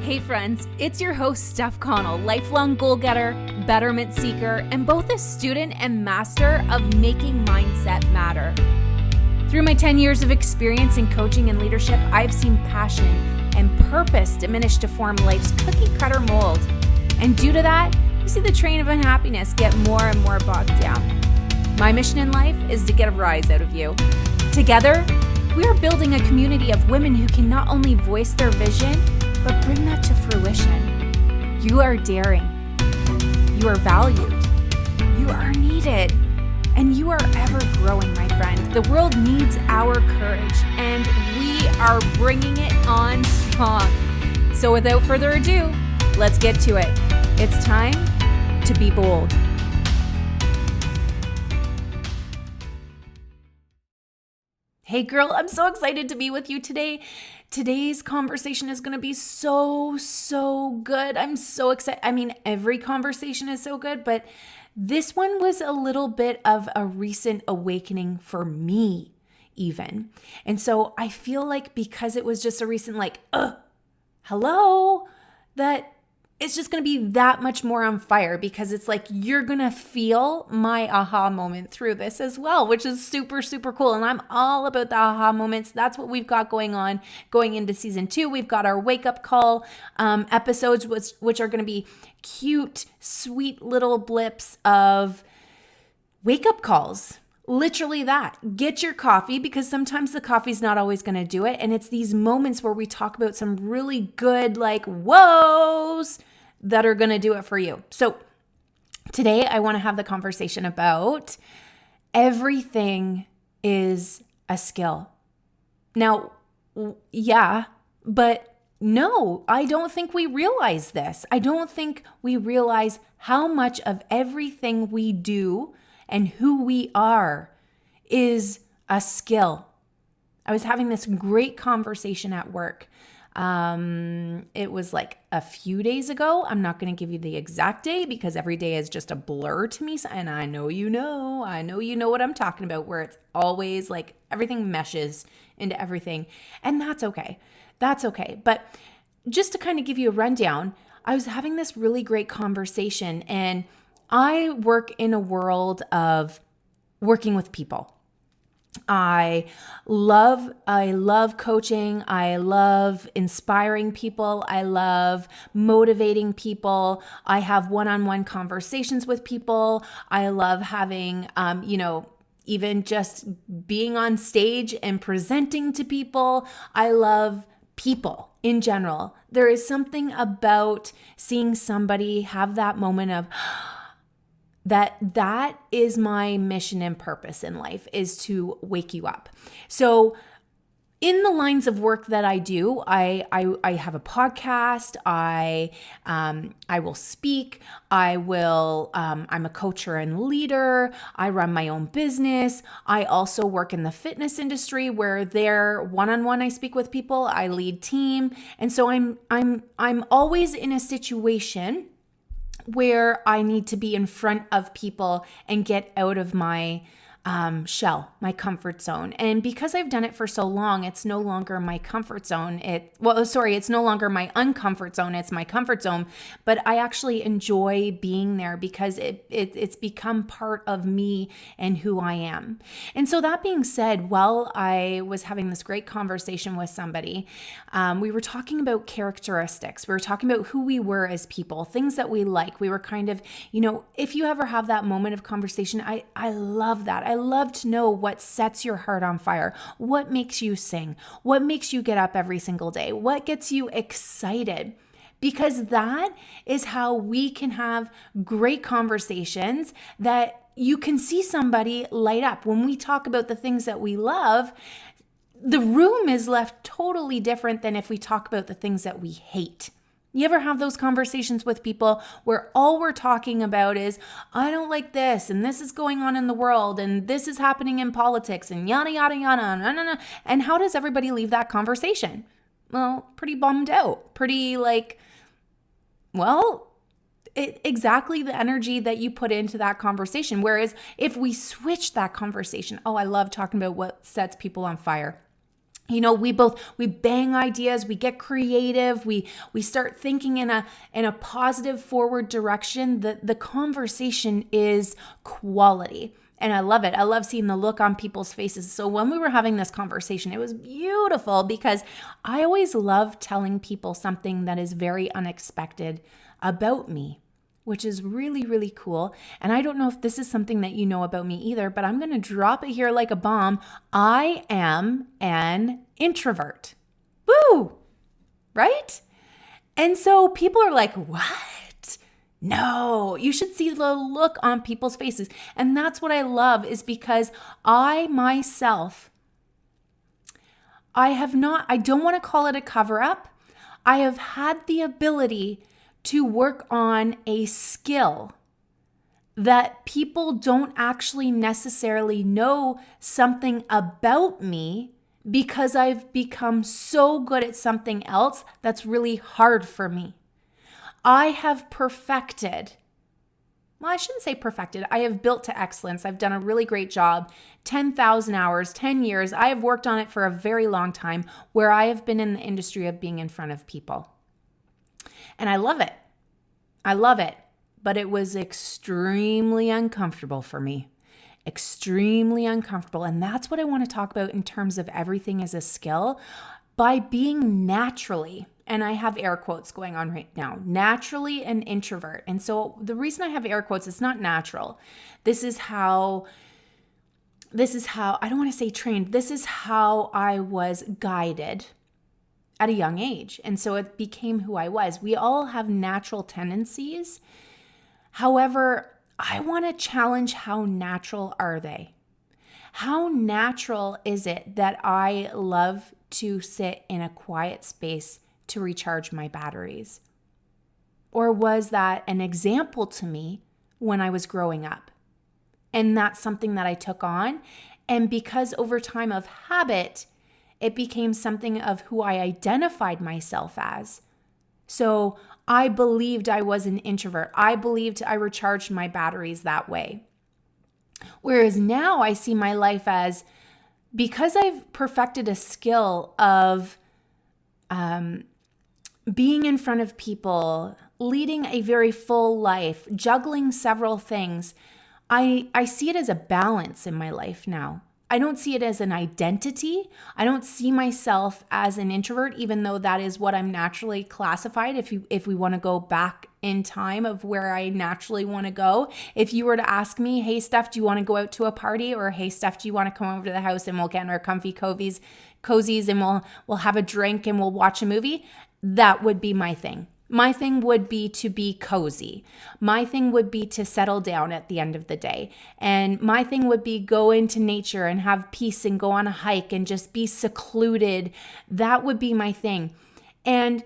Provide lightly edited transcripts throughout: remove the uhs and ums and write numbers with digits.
Hey friends, it's your host Steph Connell, lifelong goal-getter, betterment seeker, and both a student and master of making mindset matter. Through my 10 years of experience in coaching and leadership, I've seen passion and purpose diminish to form life's cookie-cutter mold. And due to that, you see the train of unhappiness get more and more bogged down. My mission in life is to get a rise out of you. Together, we are building a community of women who can not only voice their vision, but bring that to fruition. You are daring. You are valued. You are needed. And you are ever growing, my friend. The world needs our courage, and we are bringing it on strong. So without further ado, let's get to it. It's time to be bold. Hey girl, I'm so excited to be with you today. Today's conversation is going to be so good. I'm so excited. I mean, every conversation is so good, but this one was a little bit of a recent awakening for me even. And so I feel like because it was just a recent hello, that it's just going to be that much more on fire because it's like you're going to feel my aha moment through this as well, which is super cool. And I'm all about the aha moments. That's what we've got going on going into season 2. We've got our wake up call episodes, which are going to be cute, sweet little blips of wake up calls. Literally that. Get your coffee because sometimes the coffee's not always going to do it. And it's these moments where we talk about some really good whoas that are going to do it for you. So today I want to have the conversation about everything is a skill. Now, yeah, but no, I don't think we realize this. I don't think we realize how much of everything we do and who we are is a skill. I was having this great conversation at work. It was like a few days ago. I'm not going to give you the exact day because every day is just a blur to me. And I know you know what I'm talking about, where it's always like everything meshes into everything. And that's okay. That's okay. But just to kind of give you a rundown, I was having this really great conversation, and I work in a world of working with people. I love coaching. I love inspiring people. I love motivating people. I have one-on-one conversations with people. I love having, even just being on stage and presenting to people. I love people in general. There is something about seeing somebody have that moment of, that is my mission and purpose in life, is to wake you up. So in the lines of work that I do, I have a podcast. I will speak. I'm a coacher and leader. I run my own business. I also work in the fitness industry where they're one-on-one. I speak with people. I lead team, and so I'm always in a situation where I need to be in front of people and get out of my shell, my comfort zone. And because I've done it for so long, it's no longer my comfort zone. It's no longer my uncomfort zone. It's my comfort zone. But I actually enjoy being there because it's become part of me and who I am. And so that being said, while I was having this great conversation with somebody, we were talking about characteristics. We were talking about who we were as people, things that we like. We were kind of, if you ever have that moment of conversation, I love that. I love to know what sets your heart on fire, what makes you sing, what makes you get up every single day, what gets you excited, because that is how we can have great conversations that you can see somebody light up. When we talk about the things that we love, the room is left totally different than if we talk about the things that we hate. You ever have those conversations with people where all we're talking about is, I don't like this, and this is going on in the world, and this is happening in politics, and yada, yada, yada, and how does everybody leave that conversation? Well, pretty bummed out, pretty exactly the energy that you put into that conversation. Whereas if we switch that conversation, I love talking about what sets people on fire. We bang ideas, we get creative, we start thinking in a positive forward direction. The conversation is quality. And I love it. I love seeing the look on people's faces. So when we were having this conversation, it was beautiful because I always love telling people something that is very unexpected about me, which is really, really cool. And I don't know if this is something that you know about me either, but I'm going to drop it here like a bomb. I am an introvert. Woo! Right? And so people are like, what? No, you should see the look on people's faces. And that's what I love, is because I myself, I don't want to call it a cover up. I have had the ability to work on a skill that people don't actually necessarily know something about me, because I've become so good at something else that's really hard for me. I have perfected, well, I shouldn't say perfected. I have built to excellence. I've done a really great job. 10,000 hours, 10 years. I have worked on it for a very long time, where I have been in the industry of being in front of people. And I love it. I love it. But it was extremely uncomfortable for me. Extremely uncomfortable. And that's what I want to talk about in terms of everything as a skill. By being naturally, and I have air quotes going on right now, naturally an introvert. And so the reason I have air quotes, it's not natural. This is how, I don't want to say trained, this is how I was guided at a young age. And so it became who I was. We all have natural tendencies. However, I want to challenge, how natural are they? How natural is it that I love to sit in a quiet space to recharge my batteries? Or was that an example to me when I was growing up? And that's something that I took on. And because over time of habit, it became something of who I identified myself as. So I believed I was an introvert. I believed I recharged my batteries that way. Whereas now I see my life as, because I've perfected a skill of being in front of people, leading a very full life, juggling several things, I see it as a balance in my life now. I don't see it as an identity. I don't see myself as an introvert, even though that is what I'm naturally classified. If we want to go back in time of where I naturally want to go, if you were to ask me, hey Steph, do you want to go out to a party? Or hey Steph, do you want to come over to the house and we'll get in our comfy cozies and we'll have a drink and we'll watch a movie? That would be my thing. My thing would be to be cozy. My thing would be to settle down at the end of the day. And my thing would be go into nature and have peace and go on a hike and just be secluded. That would be my thing. And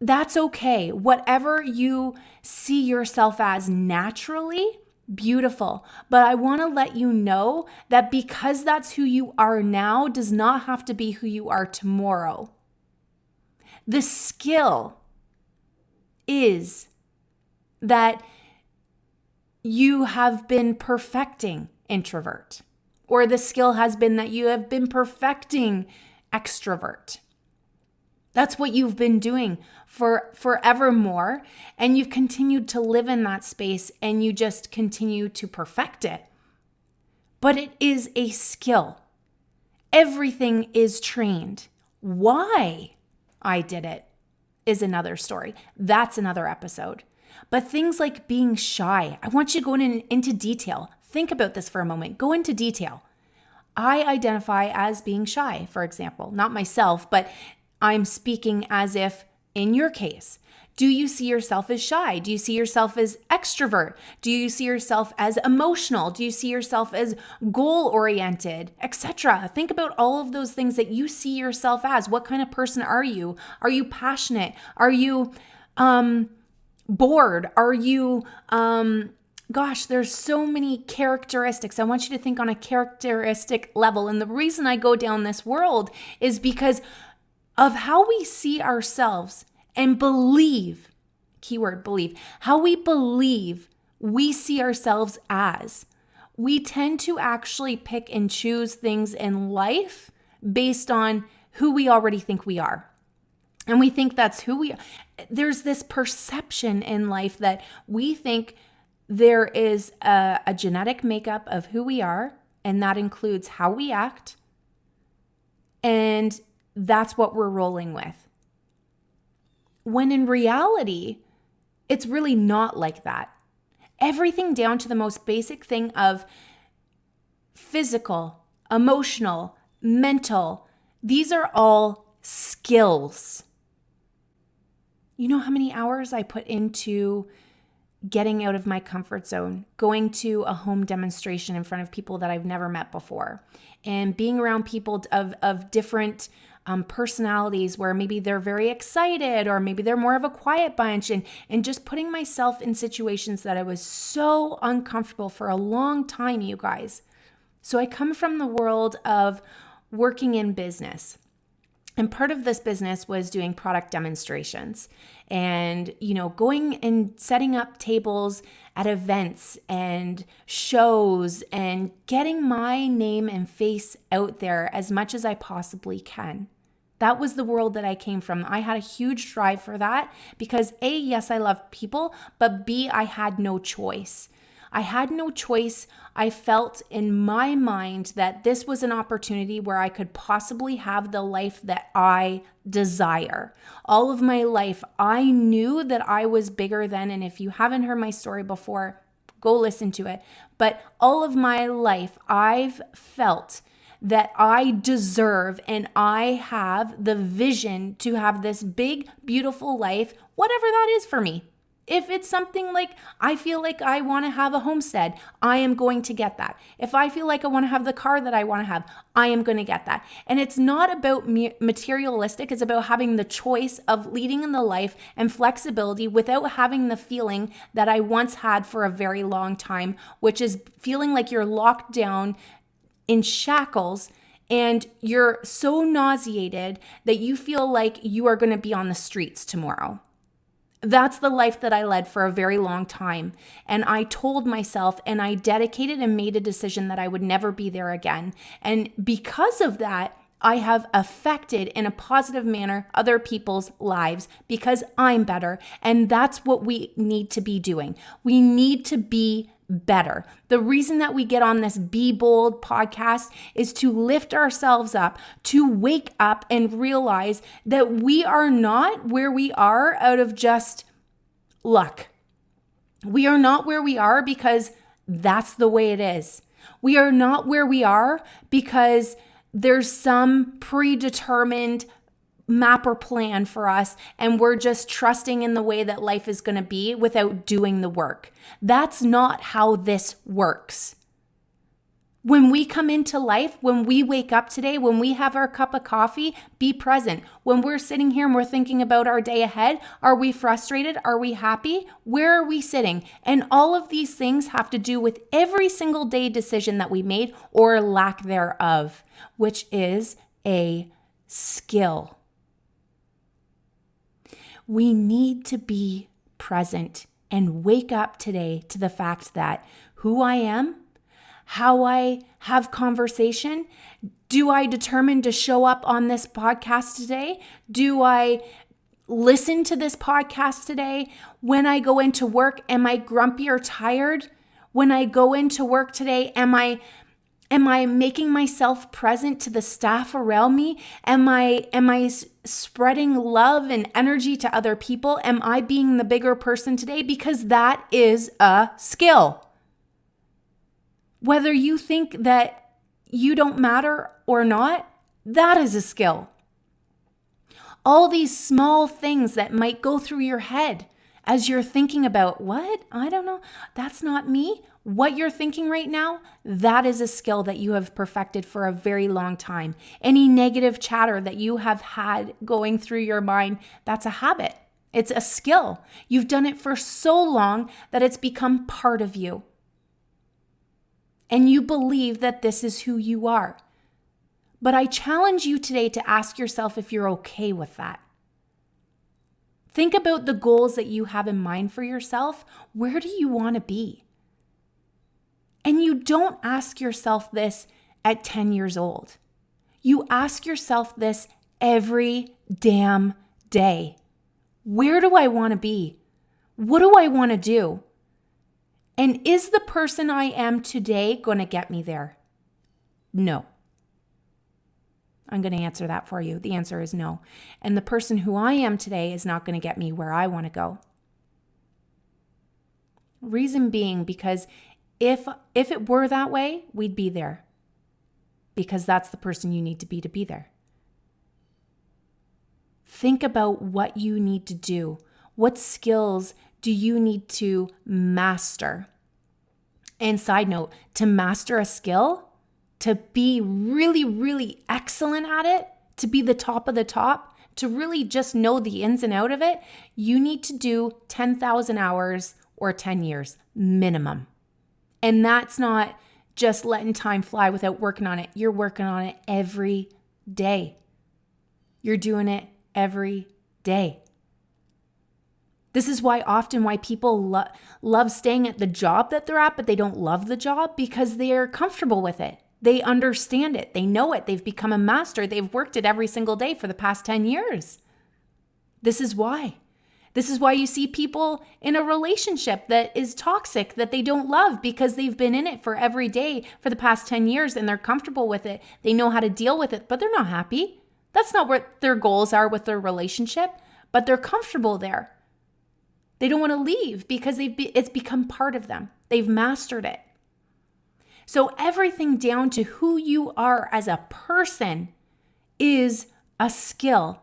that's okay. Whatever you see yourself as naturally, beautiful. But I want to let you know that because that's who you are now does not have to be who you are tomorrow. The skill is that you have been perfecting introvert, or the skill has been that you have been perfecting extrovert. That's what you've been doing for forevermore, and you've continued to live in that space and you just continue to perfect it. But it is a skill. Everything is trained. Why I did it is another story. That's another episode. But things like being shy, I want you to go into detail. Think about this for a moment. Go into detail. I identify as being shy, for example. Not myself, but I'm speaking as if in your case. Do you see yourself as shy? Do you see yourself as extrovert? Do you see yourself as emotional? Do you see yourself as goal-oriented, etc.? Think about all of those things that you see yourself as. What kind of person are you? Are you passionate? Are you bored? Are you, there's so many characteristics. I want you to think on a characteristic level. And the reason I go down this world is because of how we see ourselves and believe, keyword believe, how we believe we see ourselves as. We tend to actually pick and choose things in life based on who we already think we are. And we think that's who we are. There's this perception in life that we think there is a genetic makeup of who we are, and that includes how we act, and that's what we're rolling with. When in reality, it's really not like that. Everything down to the most basic thing of physical, emotional, mental, these are all skills. You know how many hours I put into getting out of my comfort zone, going to a home demonstration in front of people that I've never met before, and being around people of different personalities where maybe they're very excited or maybe they're more of a quiet bunch, and just putting myself in situations that I was so uncomfortable for a long time, you guys. So I come from the world of working in business. And part of this business was doing product demonstrations and, going and setting up tables at events and shows and getting my name and face out there as much as I possibly can. That was the world that I came from. I had a huge drive for that because A, yes, I love people, but B, I had no choice. I had no choice. I felt in my mind that this was an opportunity where I could possibly have the life that I desire. All of my life, I knew that I was bigger than, and if you haven't heard my story before, go listen to it. But all of my life, I've felt that I deserve and I have the vision to have this big, beautiful life, whatever that is for me. If it's something like I feel like I want to have a homestead, I am going to get that. If I feel like I want to have the car that I want to have, I am going to get that. And it's not about materialistic. It's about having the choice of leading in the life and flexibility without having the feeling that I once had for a very long time, which is feeling like you're locked down in shackles and you're so nauseated that you feel like you are going to be on the streets tomorrow. That's the life that I led for a very long time. And I told myself and I dedicated and made a decision that I would never be there again. And because of that, I have affected in a positive manner other people's lives because I'm better. And that's what we need to be doing. We need to be better. The reason that we get on this Be Bold podcast is to lift ourselves up, to wake up and realize that we are not where we are out of just luck. We are not where we are because that's the way it is. We are not where we are because there's some predetermined map or plan for us and we're just trusting in the way that life is going to be without doing the work. That's not how this works. When we come into life, when we wake up today, when we have our cup of coffee, be present. When we're sitting here and we're thinking about our day ahead, are we frustrated? Are we happy? Where are we sitting? And all of these things have to do with every single day decision that we made or lack thereof, which is a skill. We need to be present and wake up today to the fact that who I am, how I have conversation, do I determine to show up on this podcast today? Do I listen to this podcast today? When I go into work, am I grumpy or tired? When I go into work today, am I making myself present to the staff around me? Am I spreading love and energy to other people? Am I being the bigger person today? Because that is a skill. Whether you think that you don't matter or not, that is a skill. All these small things that might go through your head as you're thinking about, what? I don't know. That's not me. What you're thinking right now, that is a skill that you have perfected for a very long time. Any negative chatter that you have had going through your mind, that's a habit. It's a skill. You've done it for so long that it's become part of you. And you believe that this is who you are. But I challenge you today to ask yourself if you're okay with that. Think about the goals that you have in mind for yourself. Where do you want to be? And you don't ask yourself this at 10 years old. You ask yourself this every damn day. Where do I want to be? What do I want to do? And is the person I am today going to get me there? No. I'm going to answer that for you. The answer is no. And the person who I am today is not going to get me where I want to go. Reason being, because if it were that way, we'd be there. Because that's the person you need to be there. Think about what you need to do. What skills do you need to master? And side note, to master a skill, to be really, really excellent at it, to be the top of the top, to really just know the ins and out of it, you need to do 10,000 hours or 10 years minimum. And that's not just letting time fly without working on it. You're working on it every day. You're doing it every day. This is why people love staying at the job that they're at, but they don't love the job, because they're comfortable with it. They understand it. They know it. They've become a master. They've worked it every single day for the past 10 years. This is why. This is why you see people in a relationship that is toxic, that they don't love, because they've been in it for every day for the past 10 years and they're comfortable with it. They know how to deal with it, but they're not happy. That's not what their goals are with their relationship, but they're comfortable there. They don't want to leave because it's become part of them. They've mastered it. So everything down to who you are as a person is a skill.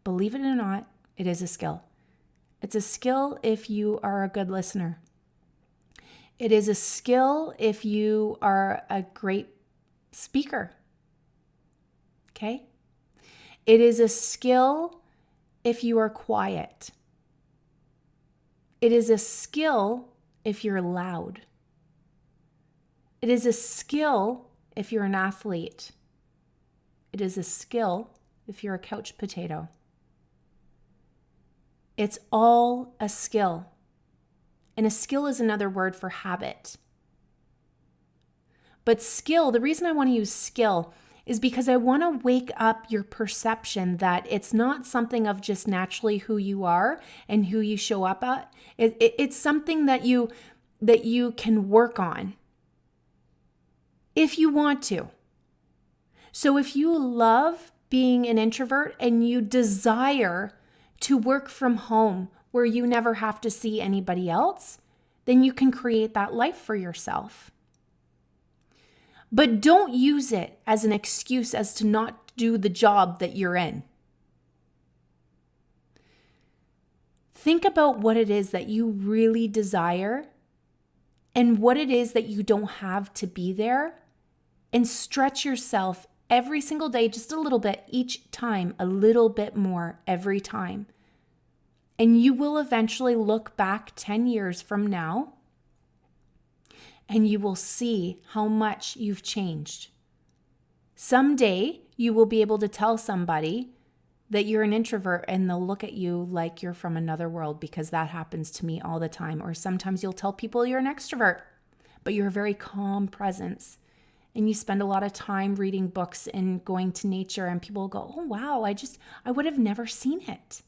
Believe it or not, it is a skill. It's a skill if you are a good listener. It is a skill if you are a great speaker. Okay? It is a skill if you are quiet. It is a skill if you're loud. It is a skill if you're an athlete. It is a skill if you're a couch potato. It's all a skill. And a skill is another word for habit. But skill, the reason I want to use skill is because I want to wake up your perception that it's not something of just naturally who you are and who you show up at. It's something that you can work on if you want to. So if you love being an introvert and you desire to work from home where you never have to see anybody else, then you can create that life for yourself. But don't use it as an excuse as to not do the job that you're in. Think about what it is that you really desire and what it is that you don't have to be there, and stretch yourself every single day, just a little bit, each time, a little bit more every time. And you will eventually look back 10 years from now and you will see how much you've changed. Someday you will be able to tell somebody that you're an introvert and they'll look at you like you're from another world, because that happens to me all the time. Or sometimes you'll tell people you're an extrovert, but you're a very calm presence. And you spend a lot of time reading books and going to nature, and people go, oh, wow, I would have never seen it.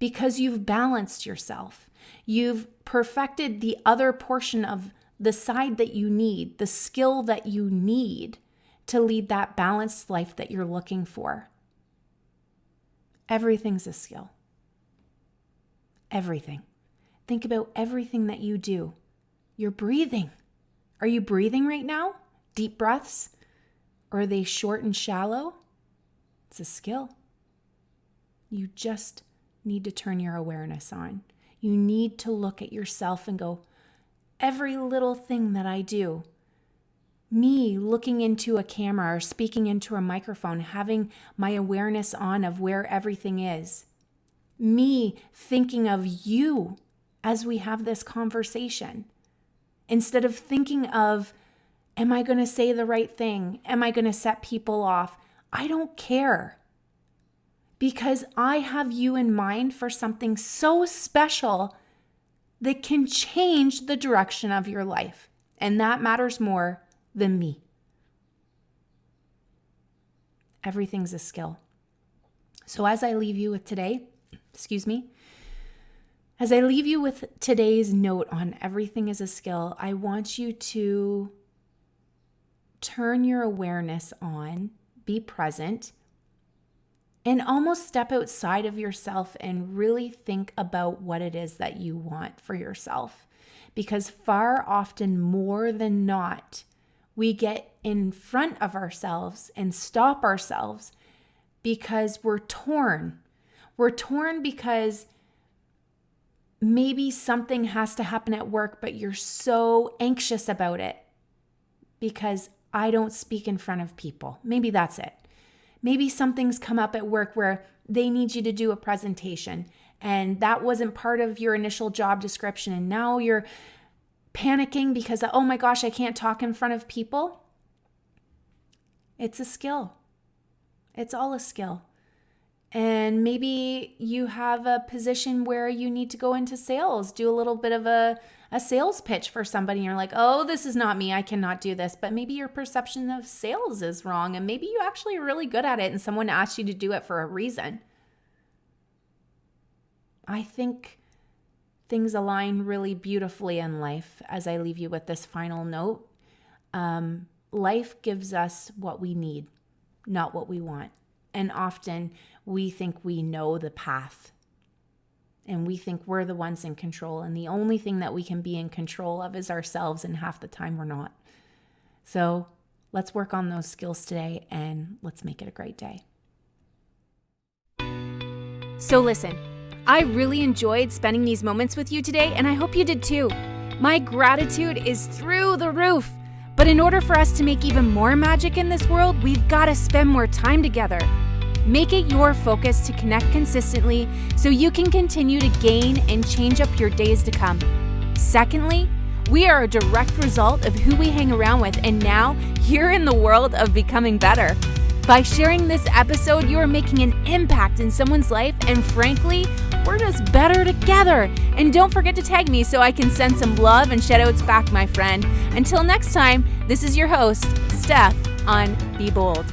Because you've balanced yourself. You've perfected the other portion of the side that you need, the skill that you need to lead that balanced life that you're looking for. Everything's a skill. Everything. Think about everything that you do. You're breathing. Are you breathing right now? Deep breaths? Or are they short and shallow? It's a skill. You just need to turn your awareness on. You need to look at yourself and go, every little thing that I do, me looking into a camera or speaking into a microphone, having my awareness on of where everything is, me thinking of you as we have this conversation, instead of thinking of, am I going to say the right thing? Am I going to set people off? I don't care. Because I have you in mind for something so special that can change the direction of your life. And that matters more than me. Everything's a skill. So as I leave you with today's note on everything is a skill, I want you to turn your awareness on, be present, and almost step outside of yourself and really think about what it is that you want for yourself. Because far often, more than not, we get in front of ourselves and stop ourselves because we're torn. We're torn because maybe something has to happen at work, but you're so anxious about it because I don't speak in front of people. Maybe that's it. Maybe something's come up at work where they need you to do a presentation and that wasn't part of your initial job description. And now you're panicking because, oh my gosh, I can't talk in front of people. It's a skill. It's all a skill. And maybe you have a position where you need to go into sales, do a little bit of a sales pitch for somebody. And you're like, oh, this is not me. I cannot do this. But maybe your perception of sales is wrong. And maybe you actually are really good at it and someone asked you to do it for a reason. I think things align really beautifully in life as I leave you with this final note. Life gives us what we need, not what we want. And often we think we know the path and we think we're the ones in control. And the only thing that we can be in control of is ourselves. And half the time we're not. So let's work on those skills today and let's make it a great day. So listen, I really enjoyed spending these moments with you today, and I hope you did too. My gratitude is through the roof. But in order for us to make even more magic in this world, we've got to spend more time together. Make it your focus to connect consistently so you can continue to gain and change up your days to come. Secondly, we are a direct result of who we hang around with, and now you're in the world of becoming better. By sharing this episode, you are making an impact in someone's life, and frankly, we're just better together. And don't forget to tag me so I can send some love and shout-outs back, my friend. Until next time, this is your host, Steph, on Be Bold.